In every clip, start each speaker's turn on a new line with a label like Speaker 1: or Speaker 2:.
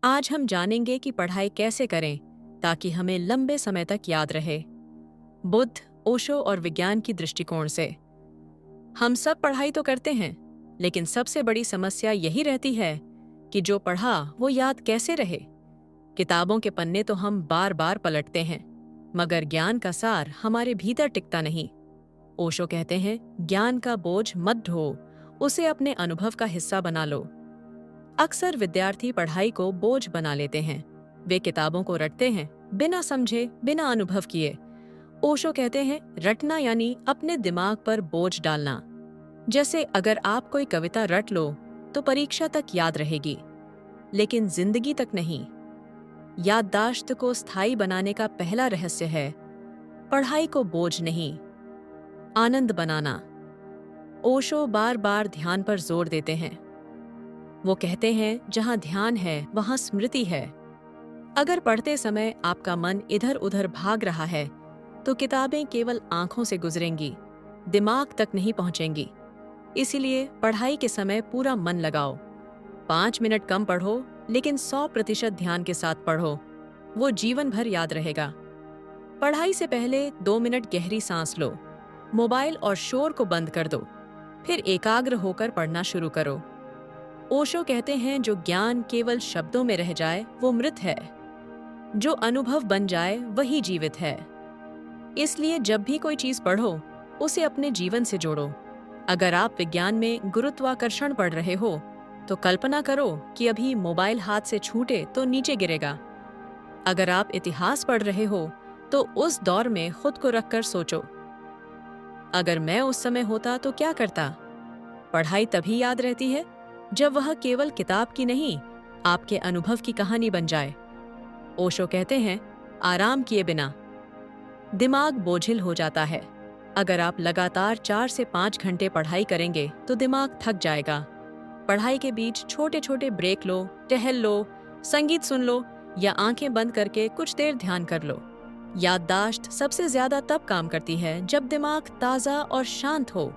Speaker 1: आज हम जानेंगे कि पढ़ाई कैसे करें ताकि हमें लंबे समय तक याद रहे। बुद्ध, ओशो और विज्ञान की दृष्टिकोण से हम सब पढ़ाई तो करते हैं, लेकिन सबसे बड़ी समस्या यही रहती है कि जो पढ़ा वो याद कैसे रहे। किताबों के पन्ने तो हम बार बार पलटते हैं, मगर ज्ञान का सार हमारे भीतर टिकता नहीं। ओशो कहते हैं, ज्ञान का बोझ मत ढो, उसे अपने अनुभव का हिस्सा बना लो। अक्सर विद्यार्थी पढ़ाई को बोझ बना लेते हैं। वे किताबों को रटते हैं, बिना समझे, बिना अनुभव किए। ओशो कहते हैं, रटना यानी अपने दिमाग पर बोझ डालना। जैसे अगर आप कोई कविता रट लो तो परीक्षा तक याद रहेगी, लेकिन जिंदगी तक नहीं। याददाश्त को स्थायी बनाने का पहला रहस्य है पढ़ाई को बोझ नहीं, आनंद बनाना। ओशो बार बार ध्यान पर जोर देते हैं। वो कहते हैं, जहां ध्यान है वहां स्मृति है। अगर पढ़ते समय आपका मन इधर उधर भाग रहा है तो किताबें केवल आंखों से गुजरेंगी, दिमाग तक नहीं पहुंचेंगी। इसीलिए पढ़ाई के समय पूरा मन लगाओ। 5 मिनट कम पढ़ो, लेकिन 100% ध्यान के साथ पढ़ो। वो जीवन भर याद रहेगा। पढ़ाई से पहले 2 मिनट गहरी सांस लो, मोबाइल और शोर को बंद कर दो, फिर एकाग्र होकर पढ़ना शुरू करो। ओशो कहते हैं, जो ज्ञान केवल शब्दों में रह जाए वो मृत है, जो अनुभव बन जाए वही जीवित है। इसलिए जब भी कोई चीज पढ़ो, उसे अपने जीवन से जोड़ो। अगर आप विज्ञान में गुरुत्वाकर्षण पढ़ रहे हो तो कल्पना करो कि अभी मोबाइल हाथ से छूटे तो नीचे गिरेगा। अगर आप इतिहास पढ़ रहे हो तो उस दौर में खुद को रखकर सोचो, अगर मैं उस समय होता तो क्या करता। पढ़ाई तभी याद रहती है जब वह केवल किताब की नहीं, आपके अनुभव की कहानी बन जाए। ओशो कहते हैं, आराम किए बिना दिमाग बोझिल हो जाता है। अगर आप लगातार 4 से 5 घंटे पढ़ाई करेंगे तो दिमाग थक जाएगा। पढ़ाई के बीच छोटे छोटे ब्रेक लो, टहल लो, संगीत सुन लो या आंखें बंद करके कुछ देर ध्यान कर लो। याददाश्त सबसे ज्यादा तब काम करती है जब दिमाग ताजा और शांत हो।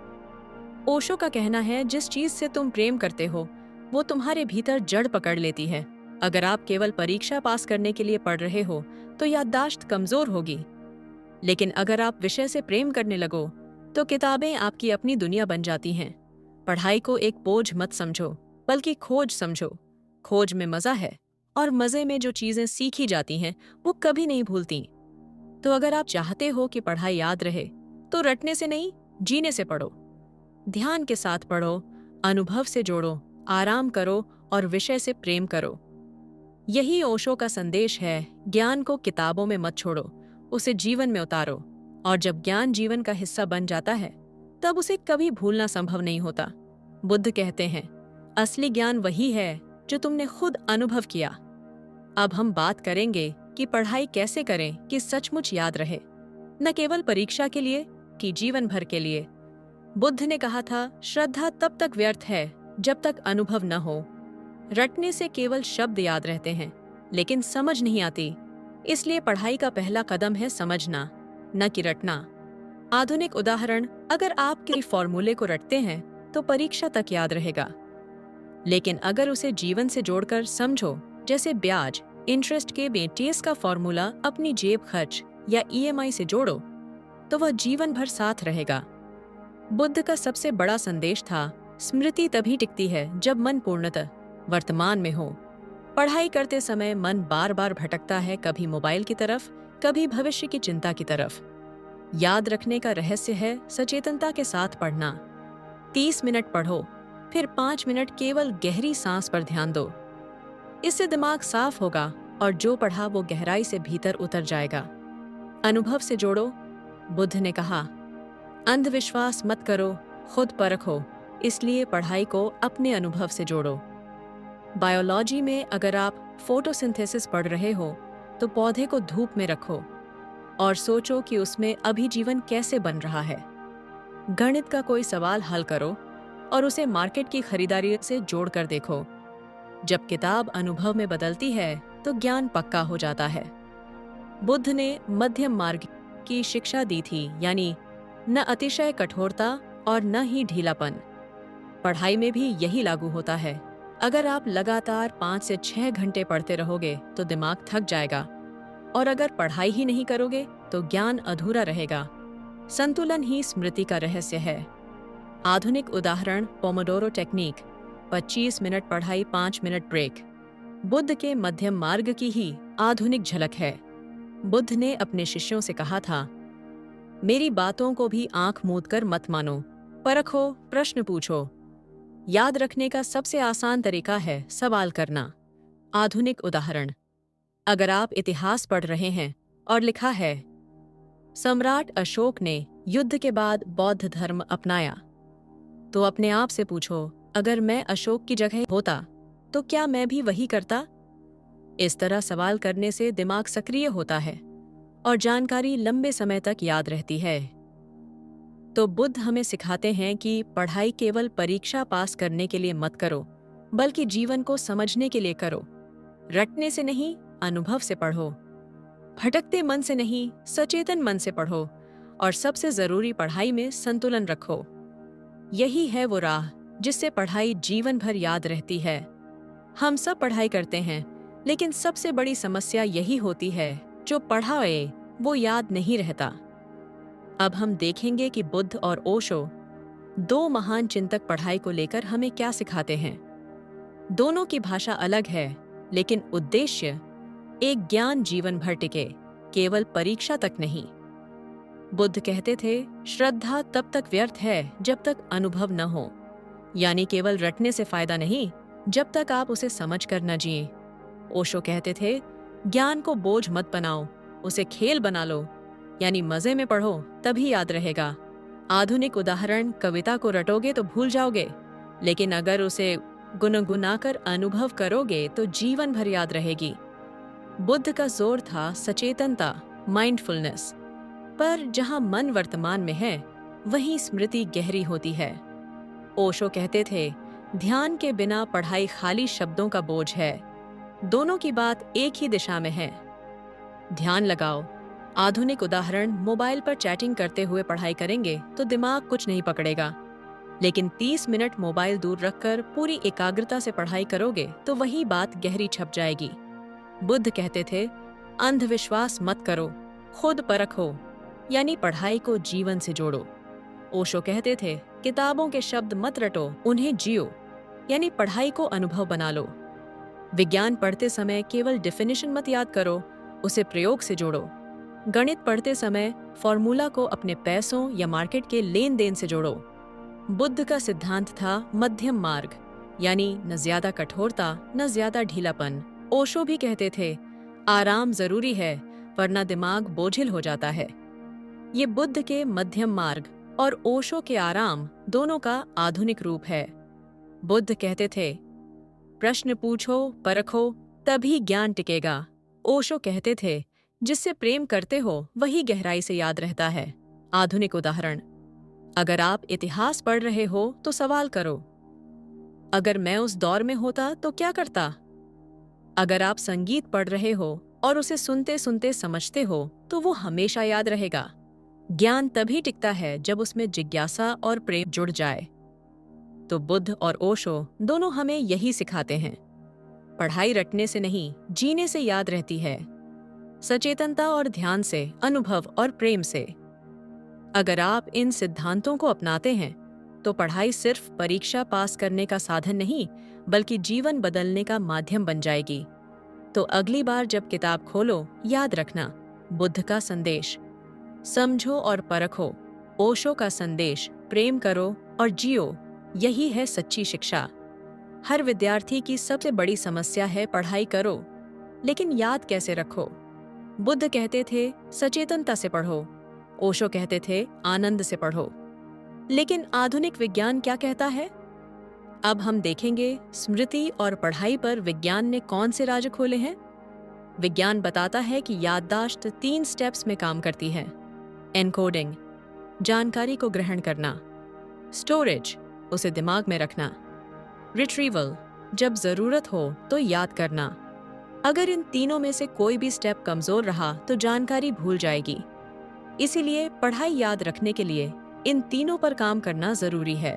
Speaker 1: ओशो का कहना है, जिस चीज से तुम प्रेम करते हो वो तुम्हारे भीतर जड़ पकड़ लेती है। अगर आप केवल परीक्षा पास करने के लिए पढ़ रहे हो तो याददाश्त कमजोर होगी, लेकिन अगर आप विषय से प्रेम करने लगो तो किताबें आपकी अपनी दुनिया बन जाती हैं। पढ़ाई को एक बोझ मत समझो, बल्कि खोज समझो। खोज में मजा है, और मजे में जो चीजें सीखी जाती हैं वो कभी नहीं भूलती। तो अगर आप चाहते हो कि पढ़ाई याद रहे तो रटने से नहीं, जीने से पढ़ो। ध्यान के साथ पढ़ो, अनुभव से जोड़ो, आराम करो और विषय से प्रेम करो। यही ओशो का संदेश है, ज्ञान को किताबों में मत छोड़ो, उसे जीवन में उतारो। और जब ज्ञान जीवन का हिस्सा बन जाता है तब उसे कभी भूलना संभव नहीं होता। बुद्ध कहते हैं, असली ज्ञान वही है जो तुमने खुद अनुभव किया। अब हम बात करेंगे कि पढ़ाई कैसे करें कि सचमुच याद रहे, न केवल परीक्षा के लिए कि जीवन भर के लिए। बुद्ध ने कहा था, श्रद्धा तब तक व्यर्थ है जब तक अनुभव न हो। रटने से केवल शब्द याद रहते हैं, लेकिन समझ नहीं आती। इसलिए पढ़ाई का पहला कदम है समझना, न कि रटना। आधुनिक उदाहरण, अगर आप किसी फॉर्मूले को रटते हैं तो परीक्षा तक याद रहेगा, लेकिन अगर उसे जीवन से जोड़कर समझो, जैसे ब्याज, इंटरेस्ट के बेटीएस का फॉर्मूला अपनी जेब खर्च या ईएमआई से जोड़ो, तो वह जीवन भर साथ रहेगा। बुद्ध का सबसे बड़ा संदेश था, स्मृति तभी टिकती है जब मन पूर्णतः वर्तमान में हो। पढ़ाई करते समय मन बार बार भटकता है, कभी मोबाइल की तरफ, कभी भविष्य की चिंता की तरफ। याद रखने का रहस्य है सचेतनता के साथ पढ़ना। 30 मिनट पढ़ो, फिर 5 मिनट केवल गहरी सांस पर ध्यान दो। इससे दिमाग साफ होगा और जो पढ़ा वो गहराई से भीतर उतर जाएगा। अनुभव से जोड़ो। बुद्ध ने कहा, अंधविश्वास मत करो, खुद परखो। इसलिए पढ़ाई को अपने अनुभव से जोड़ो। बायोलॉजी में अगर आप फोटोसिंथेसिस पढ़ रहे हो तो पौधे को धूप में रखो और सोचो कि उसमें अभी जीवन कैसे बन रहा है। गणित का कोई सवाल हल करो और उसे मार्केट की खरीदारी से जोड़कर देखो। जब किताब अनुभव में बदलती है तो ज्ञान पक्का हो जाता है। बुद्ध ने मध्यम मार्ग की शिक्षा दी थी, यानी न अतिशय कठोरता और न ही ढीलापन। पढ़ाई में भी यही लागू होता है। अगर आप लगातार 5 से 6 घंटे पढ़ते रहोगे तो दिमाग थक जाएगा, और अगर पढ़ाई ही नहीं करोगे तो ज्ञान अधूरा रहेगा। संतुलन ही स्मृति का रहस्य है। आधुनिक उदाहरण पोमोडोरो टेक्निक, 25 मिनट पढ़ाई 5 मिनट ब्रेक, बुद्ध के मध्यम मार्ग की ही आधुनिक झलक है। बुद्ध ने अपने शिष्यों से कहा था, मेरी बातों को भी आंख मूंद कर मत मानो, परखो, प्रश्न पूछो। याद रखने का सबसे आसान तरीका है सवाल करना। आधुनिक उदाहरण, अगर आप इतिहास पढ़ रहे हैं और लिखा है, सम्राट अशोक ने युद्ध के बाद बौद्ध धर्म अपनाया, तो अपने आप से पूछो, अगर मैं अशोक की जगह होता तो क्या मैं भी वही करता? इस तरह सवाल करने से दिमाग सक्रिय होता है और जानकारी लंबे समय तक याद रहती है। तो बुद्ध हमें सिखाते हैं कि पढ़ाई केवल परीक्षा पास करने के लिए मत करो, बल्कि जीवन को समझने के लिए करो। रटने से नहीं, अनुभव से पढ़ो। भटकते मन से नहीं, सचेतन मन से पढ़ो। और सबसे जरूरी, पढ़ाई में संतुलन रखो। यही है वो राह जिससे पढ़ाई जीवन भर याद रहती है। हम सब पढ़ाई करते हैं, लेकिन सबसे बड़ी समस्या यही होती है, जो पढ़ाए वो याद नहीं रहता। अब हम देखेंगे कि बुद्ध और ओशो, दो महान चिंतक, पढ़ाई को लेकर हमें क्या सिखाते हैं। दोनों की भाषा अलग है, लेकिन उद्देश्य एक, ज्ञान जीवन भर टिके, केवल परीक्षा तक नहीं। बुद्ध कहते थे, श्रद्धा तब तक व्यर्थ है जब तक अनुभव न हो, यानी केवल रटने से फायदा नहीं जब तक आप उसे समझ कर न जिए। ओशो कहते थे, ज्ञान को बोझ मत बनाओ, उसे खेल बना लो, यानी मजे में पढ़ो, तभी याद रहेगा। आधुनिक उदाहरण, कविता को रटोगे तो भूल जाओगे, लेकिन अगर उसे गुनगुनाकर अनुभव करोगे तो जीवन भर याद रहेगी। बुद्ध का जोर था सचेतनता, माइंडफुलनेस, पर जहां मन वर्तमान में है वहीं स्मृति गहरी होती है। ओशो कहते थे, ध्यान के बिना पढ़ाई खाली शब्दों का बोझ है। दोनों की बात एक ही दिशा में है, ध्यान लगाओ। आधुनिक उदाहरण, मोबाइल पर चैटिंग करते हुए पढ़ाई करेंगे तो दिमाग कुछ नहीं पकड़ेगा, लेकिन 30 मिनट मोबाइल दूर रखकर पूरी एकाग्रता से पढ़ाई करोगे तो वही बात गहरी छप जाएगी। बुद्ध कहते थे, अंधविश्वास मत करो, खुद परखो, यानी पढ़ाई को जीवन से जोड़ो। ओशो कहते थे, किताबों के शब्द मत रटो, उन्हें जियो, यानी पढ़ाई को अनुभव बना लो। विज्ञान पढ़ते समय केवल डेफिनेशन मत याद करो, उसे प्रयोग से जोड़ो। गणित पढ़ते समय फॉर्मूला को अपने पैसों या मार्केट के लेन देन से जोड़ो। बुद्ध का सिद्धांत था मध्यम मार्ग, यानी न ज्यादा कठोरता न ज्यादा ढीलापन। ओशो भी कहते थे, आराम जरूरी है वरना दिमाग बोझिल हो जाता है। ये बुद्ध के मध्यम मार्ग और ओशो के आराम दोनों का आधुनिक रूप है। बुद्ध कहते थे, प्रश्न पूछो, परखो, तभी ज्ञान टिकेगा। ओशो कहते थे, जिससे प्रेम करते हो वही गहराई से याद रहता है। आधुनिक उदाहरण, अगर आप इतिहास पढ़ रहे हो तो सवाल करो, अगर मैं उस दौर में होता तो क्या करता? अगर आप संगीत पढ़ रहे हो और उसे सुनते सुनते समझते हो तो वो हमेशा याद रहेगा। ज्ञान तभी टिकता है जब उसमें जिज्ञासा और प्रेम जुड़ जाए। तो बुद्ध और ओशो दोनों हमें यही सिखाते हैं, पढ़ाई रटने से नहीं, जीने से याद रहती है, सचेतनता और ध्यान से, अनुभव और प्रेम से। अगर आप इन सिद्धांतों को अपनाते हैं तो पढ़ाई सिर्फ परीक्षा पास करने का साधन नहीं, बल्कि जीवन बदलने का माध्यम बन जाएगी। तो अगली बार जब किताब खोलो, याद रखना, बुद्ध का संदेश, समझो और परखो, ओशो का संदेश, प्रेम करो और जियो, यही है सच्ची शिक्षा। हर विद्यार्थी की सबसे बड़ी समस्या है पढ़ाई करो, लेकिन याद कैसे रखो। बुद्ध कहते थे, सचेतनता से पढ़ो। ओशो कहते थे, आनंद से पढ़ो। लेकिन आधुनिक विज्ञान क्या कहता है? अब हम देखेंगे स्मृति और पढ़ाई पर विज्ञान ने कौन से राज खोले हैं। विज्ञान बताता है कि याददाश्त 3 स्टेप्स में काम करती है। एनकोडिंग, जानकारी को ग्रहण करना। स्टोरेज, उसे दिमाग में रखना। रिट्रीवल, जब जरूरत हो तो याद करना। अगर इन तीनों में से कोई भी स्टेप कमजोर रहा तो जानकारी भूल जाएगी। इसीलिए पढ़ाई याद रखने के लिए इन तीनों पर काम करना जरूरी है।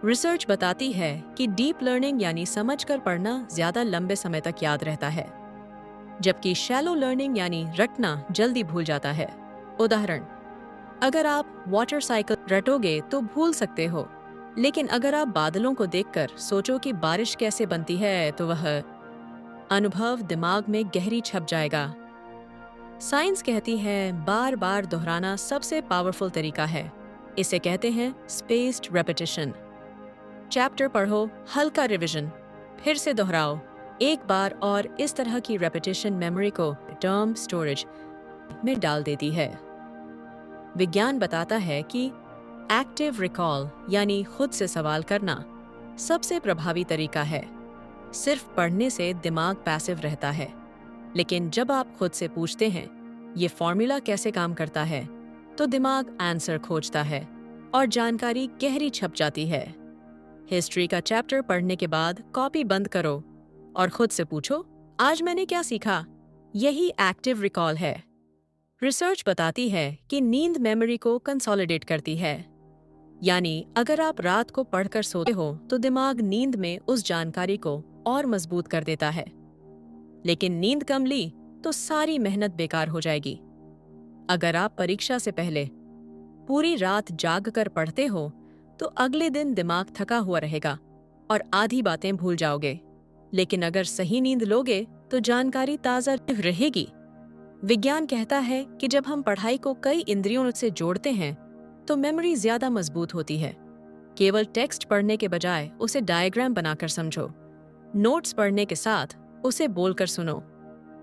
Speaker 1: रिसर्च बताती है कि डीप लर्निंग यानी समझकर पढ़ना ज्यादा लंबे समय तक याद रहता है, जबकि शैलो लर्निंग यानी रटना जल्दी भूल जाता है। उदाहरण, अगर आप वाटर साइकिल रटोगे तो भूल सकते हो, लेकिन अगर आप बादलों को देखकर सोचो कि बारिश कैसे बनती है तो वह अनुभव दिमाग में गहरी छप जाएगा। साइंस कहती है बार बार दोहराना सबसे पावरफुल तरीका है। इसे कहते हैं स्पेस्ड रेपिटेशन। चैप्टर पढ़ो, हल्का रिवीजन, फिर से दोहराओ एक बार, और इस तरह की रेपिटेशन मेमोरी को टर्म स्टोरेज में डाल देती है। विज्ञान बताता है कि एक्टिव रिकॉल यानी खुद से सवाल करना सबसे प्रभावी तरीका है। सिर्फ पढ़ने से दिमाग पैसिव रहता है, लेकिन जब आप खुद से पूछते हैं ये फॉर्मूला कैसे काम करता है, तो दिमाग आंसर खोजता है और जानकारी गहरी छप जाती है। हिस्ट्री का चैप्टर पढ़ने के बाद कॉपी बंद करो और खुद से पूछो, आज मैंने क्या सीखा? यही एक्टिव रिकॉल है। रिसर्च बताती है कि नींद मेमोरी को कंसोलिडेट करती है, यानी अगर आप रात को पढ़कर सोते हो तो दिमाग नींद में उस जानकारी को और मजबूत कर देता है। लेकिन नींद कम ली तो सारी मेहनत बेकार हो जाएगी। अगर आप परीक्षा से पहले पूरी रात जाग कर पढ़ते हो तो अगले दिन दिमाग थका हुआ रहेगा और आधी बातें भूल जाओगे। लेकिन अगर सही नींद लोगे तो जानकारी ताज़ा रहेगी। विज्ञान कहता है कि जब हम पढ़ाई को कई इंद्रियों से जोड़ते हैं तो मेमोरी ज्यादा मजबूत होती है। केवल टेक्स्ट पढ़ने के बजाय उसे डायग्राम बनाकर समझो। नोट्स पढ़ने के साथ उसे बोलकर सुनो।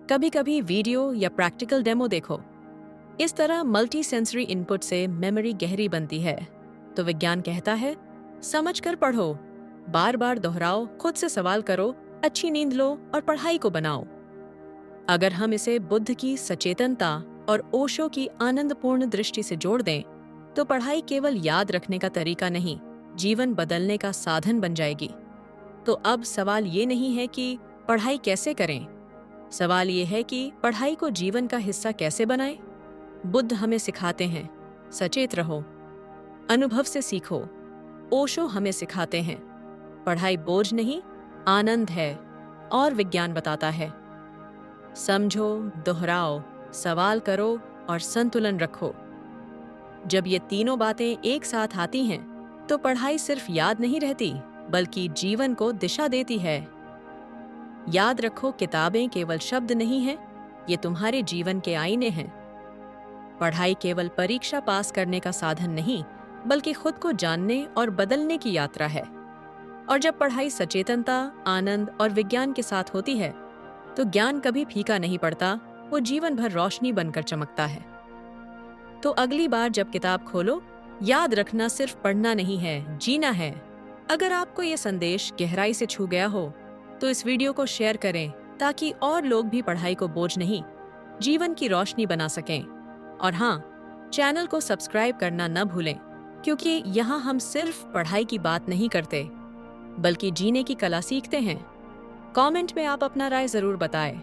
Speaker 1: कभी कभी वीडियो या प्रैक्टिकल डेमो देखो। इस तरह मल्टी सेंसरी इनपुट से मेमोरी गहरी बनती है। तो विज्ञान कहता है समझकर पढ़ो, बार बार दोहराओ, खुद से सवाल करो, अच्छी नींद लो और पढ़ाई को बनाओ। अगर हम इसे बुद्ध की सचेतनता और ओशो की आनंदपूर्ण दृष्टि से जोड़ दें तो पढ़ाई केवल याद रखने का तरीका नहीं, जीवन बदलने का साधन बन जाएगी। तो अब सवाल ये नहीं है कि पढ़ाई कैसे करें, सवाल ये है कि पढ़ाई को जीवन का हिस्सा कैसे बनाएं। बुद्ध हमें सिखाते हैं सचेत रहो, अनुभव से सीखो। ओशो हमें सिखाते हैं पढ़ाई बोझ नहीं, आनंद है। और विज्ञान बताता है समझो, दोहराओ, सवाल करो और संतुलन रखो। जब ये तीनों बातें एक साथ आती हैं तो पढ़ाई सिर्फ याद नहीं रहती, बल्कि जीवन को दिशा देती है। याद रखो, किताबें केवल शब्द नहीं हैं, ये तुम्हारे जीवन के आईने हैं। पढ़ाई केवल परीक्षा पास करने का साधन नहीं, बल्कि खुद को जानने और बदलने की यात्रा है। और जब पढ़ाई सचेतनता, आनंद और विज्ञान के साथ होती है तो ज्ञान कभी फीका नहीं पड़ता, वो जीवन भर रोशनी बनकर चमकता है। तो अगली बार जब किताब खोलो, याद रखना सिर्फ पढ़ना नहीं है, जीना है। अगर आपको ये संदेश गहराई से छू गया हो तो इस वीडियो को शेयर करें ताकि और लोग भी पढ़ाई को बोझ नहीं, जीवन की रोशनी बना सकें। और हाँ, चैनल को सब्सक्राइब करना न भूलें, क्योंकि यहाँ हम सिर्फ पढ़ाई की बात नहीं करते, बल्कि जीने की कला सीखते हैं। कमेंट में आप अपना राय जरूर बताएं।